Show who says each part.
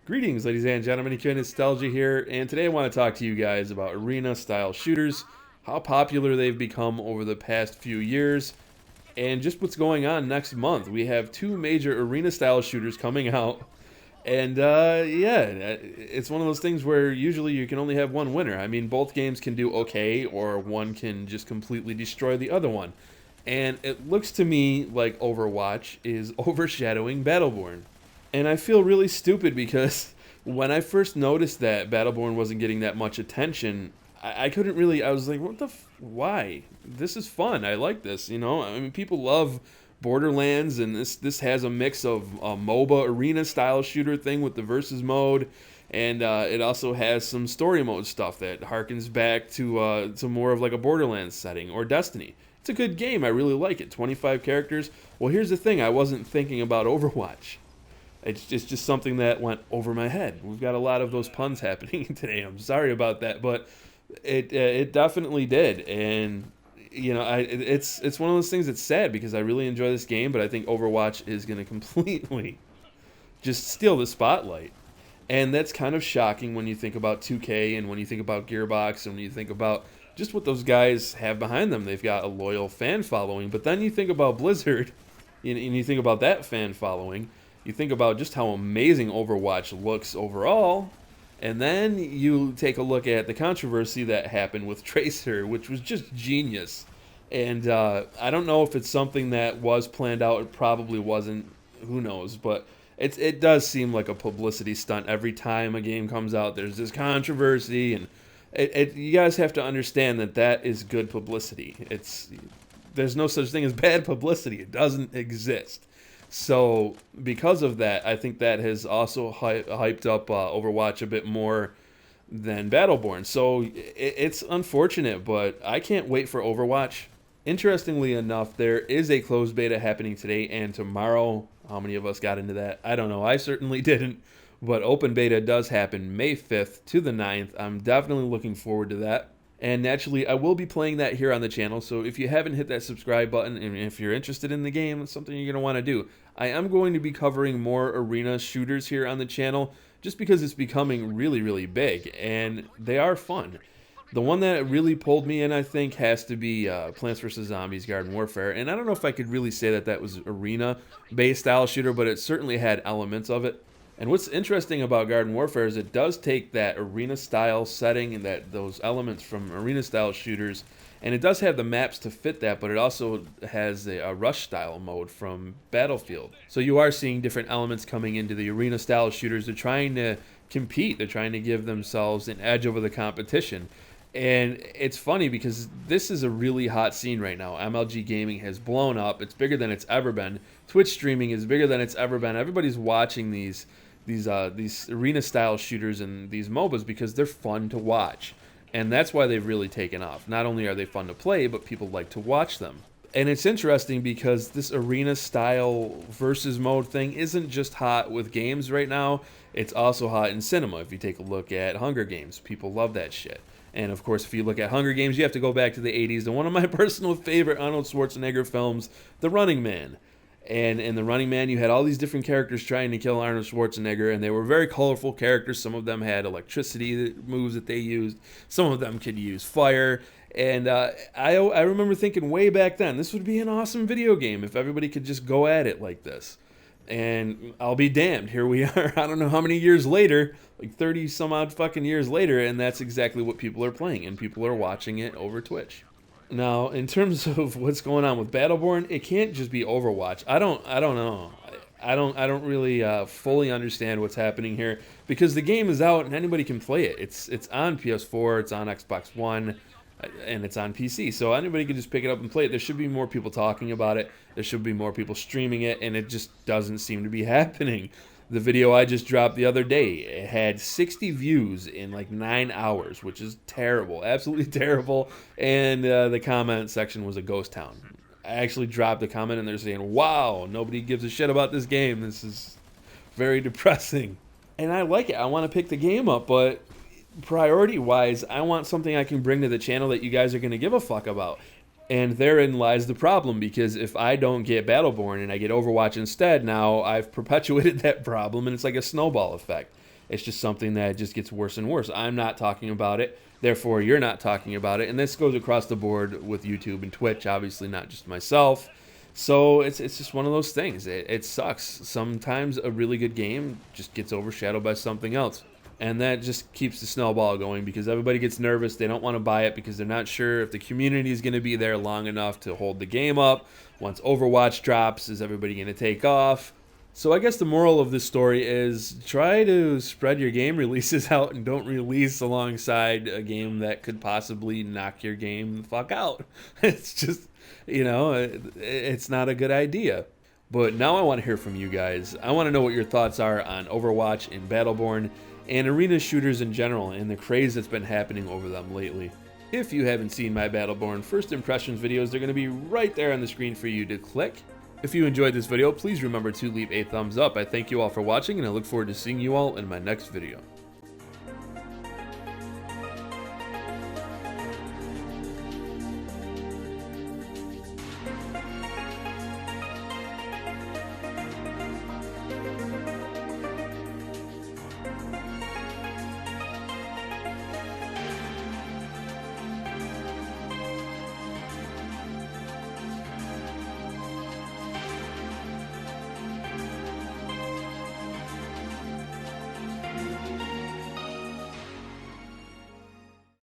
Speaker 1: Greetings, ladies and gentlemen. EQ Nostalgia here, and today I want to talk to you guys about arena-style shooters, how popular they've become over the past few years, and just what's going on next month. We have two major arena-style shooters coming out, and yeah, it's one of those things where usually you can only have one winner. I mean, both games can do okay, or one can just completely destroy the other one. And it looks to me like Overwatch is overshadowing Battleborn. And I feel really stupid because when I first noticed that Battleborn wasn't getting that much attention, I couldn't really. I was like, what the? Why? This is fun. I like this. You know, I mean, people love Borderlands, and this has a mix of a MOBA arena style shooter thing with the versus mode, and it also has some story mode stuff that harkens back to more of like a Borderlands setting or Destiny. It's a good game. I really like it. 25 characters. Well, here's the thing. I wasn't thinking about Overwatch. It's just something that went over my head. We've got a lot of those puns happening today. I'm sorry about that, but it definitely did. And you know, it's one of those things that's sad because I really enjoy this game, but I think Overwatch is going to completely just steal the spotlight. And that's kind of shocking when you think about 2K and when you think about Gearbox and when you think about just what those guys have behind them. They've got a loyal fan following, but then you think about Blizzard and you think about that fan following. You think about just how amazing Overwatch looks overall, and then you take a look at the controversy that happened with Tracer, which was just genius. And I don't know if it's something that was planned out. It probably wasn't. Who knows? But it does seem like a publicity stunt every time a game comes out. There's this controversy, and you guys have to understand that is good publicity. There's no such thing as bad publicity. It doesn't exist. So because of that, I think that has also hyped up Overwatch a bit more than Battleborn. So it's unfortunate, but I can't wait for Overwatch. Interestingly enough, there is a closed beta happening today and tomorrow. How many of us got into that? I don't know. I certainly didn't. But open beta does happen May 5th to the 9th. I'm definitely looking forward to that. And naturally, I will be playing that here on the channel, so if you haven't hit that subscribe button, and if you're interested in the game, it's something you're going to want to do. I am going to be covering more arena shooters here on the channel, just because it's becoming really, really big, and they are fun. The one that really pulled me in, I think, has to be Plants vs. Zombies Garden Warfare, and I don't know if I could really say that was arena-based style shooter, but it certainly had elements of it. And what's interesting about Garden Warfare is it does take that arena-style setting and those elements from arena-style shooters, and it does have the maps to fit that, but it also has a rush-style mode from Battlefield. So you are seeing different elements coming into the arena-style shooters. They're trying to compete. They're trying to give themselves an edge over the competition. And it's funny because this is a really hot scene right now. MLG gaming has blown up. It's bigger than it's ever been. Twitch streaming is bigger than it's ever been. Everybody's watching these arena style shooters and these MOBAs because they're fun to watch, and that's why they've really taken off. Not only are they fun to play, but people like to watch them. And it's interesting because this arena style versus mode thing isn't just hot with games right now, it's also hot in cinema. If you take a look at Hunger Games, people love that shit. And of course, if you look at Hunger Games, you have to go back to the 80s to one of my personal favorite Arnold Schwarzenegger films, The Running Man. And in The Running Man, you had all these different characters trying to kill Arnold Schwarzenegger, and they were very colorful characters. Some of them had electricity moves that they used. Some of them could use fire. And I remember thinking way back then, this would be an awesome video game if everybody could just go at it like this. And I'll be damned, here we are, I don't know how many years later, like 30 some odd fucking years later, and that's exactly what people are playing, and people are watching it over Twitch. Now, in terms of what's going on with Battleborn, it can't just be Overwatch. I don't know. I don't really fully understand what's happening here because the game is out and anybody can play it. It's on PS4, it's on Xbox One, and it's on PC. So anybody can just pick it up and play it. There should be more people talking about it. There should be more people streaming it, and it just doesn't seem to be happening. The video I just dropped the other day, it had 60 views in like 9 hours, which is terrible, absolutely terrible. And the comment section was a ghost town. I actually dropped a comment and they're saying, wow, nobody gives a shit about this game. This is very depressing. And I like it. I want to pick the game up, but priority-wise, I want something I can bring to the channel that you guys are going to give a fuck about. And therein lies the problem, because if I don't get Battleborn and I get Overwatch instead, now I've perpetuated that problem, and it's like a snowball effect. It's just something that just gets worse and worse. I'm not talking about it, therefore you're not talking about it. And this goes across the board with YouTube and Twitch, obviously not just myself. So it's just one of those things. It sucks. Sometimes a really good game just gets overshadowed by something else. And that just keeps the snowball going because everybody gets nervous. They don't want to buy it because they're not sure if the community is going to be there long enough to hold the game up. Once Overwatch drops, is everybody going to take off? So I guess the moral of this story is try to spread your game releases out and don't release alongside a game that could possibly knock your game the fuck out. It's just, it's not a good idea. But now I want to hear from you guys. I want to know what your thoughts are on Overwatch and Battleborn and arena shooters in general and the craze that's been happening over them lately. If you haven't seen my Battleborn first impressions videos, they're going to be right there on the screen for you to click. If you enjoyed this video, please remember to leave a thumbs up. I thank you all for watching, and I look forward to seeing you all in my next video.